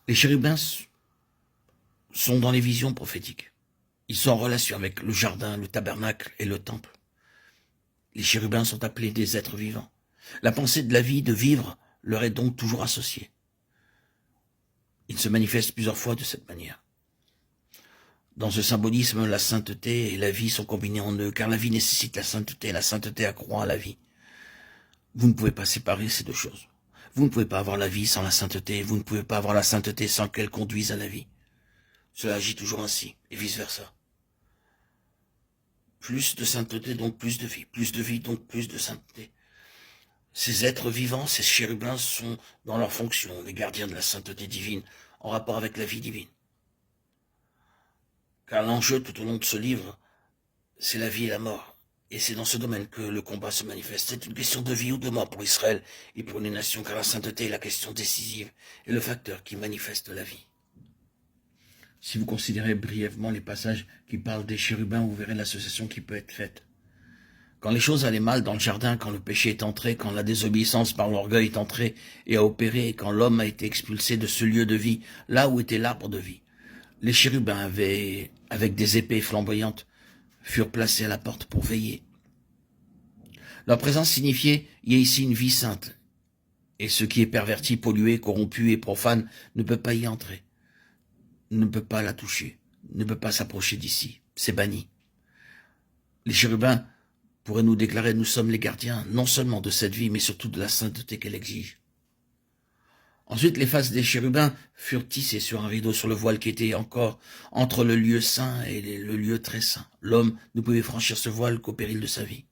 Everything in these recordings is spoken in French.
Les chérubins sont dans les visions prophétiques. Ils sont en relation avec le jardin, le tabernacle et le temple. Les chérubins sont appelés des êtres vivants. La pensée de la vie, de vivre, leur est donc toujours associée. Ils se manifestent plusieurs fois de cette manière. Dans ce symbolisme, la sainteté et la vie sont combinées en eux, car la vie nécessite la sainteté accroît la vie. Vous ne pouvez pas séparer ces deux choses. Vous ne pouvez pas avoir la vie sans la sainteté, vous ne pouvez pas avoir la sainteté sans qu'elle conduise à la vie. Cela agit toujours ainsi, et vice-versa. Plus de sainteté, donc plus de vie, donc plus de sainteté. Ces êtres vivants, ces chérubins sont dans leur fonction, les gardiens de la sainteté divine, en rapport avec la vie divine. Car l'enjeu tout au long de ce livre, c'est la vie et la mort. Et c'est dans ce domaine que le combat se manifeste. C'est une question de vie ou de mort pour Israël et pour les nations, car la sainteté est la question décisive et le facteur qui manifeste la vie. Si vous considérez brièvement les passages qui parlent des chérubins, vous verrez l'association qui peut être faite. Quand les choses allaient mal dans le jardin, quand le péché est entré, quand la désobéissance par l'orgueil est entrée et a opéré, et quand l'homme a été expulsé de ce lieu de vie, là où était l'arbre de vie, les chérubins avec des épées flamboyantes, furent placés à la porte pour veiller. Leur présence signifiait, il y a ici une vie sainte, et ce qui est perverti, pollué, corrompu et profane ne peut pas y entrer, ne peut pas la toucher, ne peut pas s'approcher d'ici, c'est banni. Les chérubins pourraient nous déclarer, nous sommes les gardiens, non seulement de cette vie, mais surtout de la sainteté qu'elle exige. Ensuite, les faces des chérubins furent tissées sur un rideau sur le voile qui était encore entre le lieu saint et le lieu très saint. L'homme ne pouvait franchir ce voile qu'au péril de sa vie.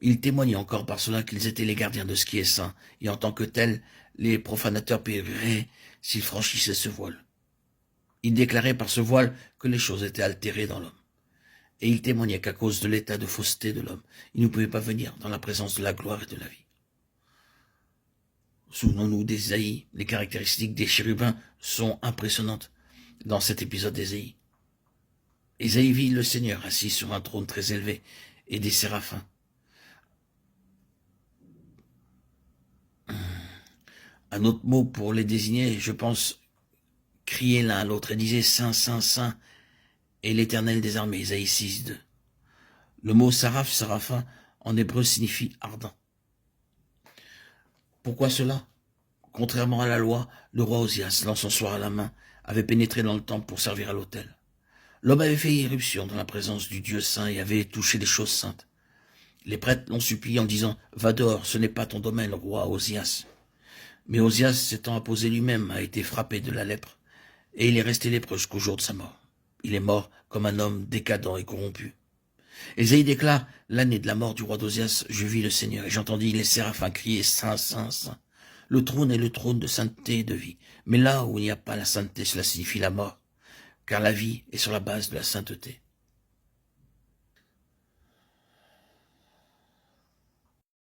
Ils témoignaient encore par cela qu'ils étaient les gardiens de ce qui est saint, et en tant que tels, les profanateurs périraient s'ils franchissaient ce voile. Ils déclaraient par ce voile que les choses étaient altérées dans l'homme. Et ils témoignaient qu'à cause de l'état de fausseté de l'homme, il ne pouvait pas venir dans la présence de la gloire et de la vie. Souvenons-nous d'Ésaïe, les caractéristiques des chérubins sont impressionnantes dans cet épisode d'Ésaïe. Ésaïe vit le Seigneur assis sur un trône très élevé et des séraphins. Un autre mot pour les désigner, je pense, crier l'un à l'autre et disait Saint, Saint, Saint, et l'Éternel des armées, Ésaïe 6:2. Le mot saraph, séraphin, en hébreu signifie ardent. Pourquoi cela? Contrairement à la loi, le roi Osias, l'encensoir à la main, avait pénétré dans le temple pour servir à l'autel. L'homme avait fait irruption dans la présence du Dieu saint et avait touché les choses saintes. Les prêtres l'ont supplié en disant « Va dehors, ce n'est pas ton domaine, roi Osias ». Mais Osias, s'étant apposé lui-même, a été frappé de la lèpre, et il est resté lépreux jusqu'au jour de sa mort. Il est mort comme un homme décadent et corrompu. Ésaïe déclare « L'année de la mort du roi d'Osias, je vis le Seigneur, et j'entendis les séraphins crier « Saint, Saint, Saint ». Le trône est le trône de sainteté et de vie. Mais là où il n'y a pas la sainteté, cela signifie la mort, car la vie est sur la base de la sainteté.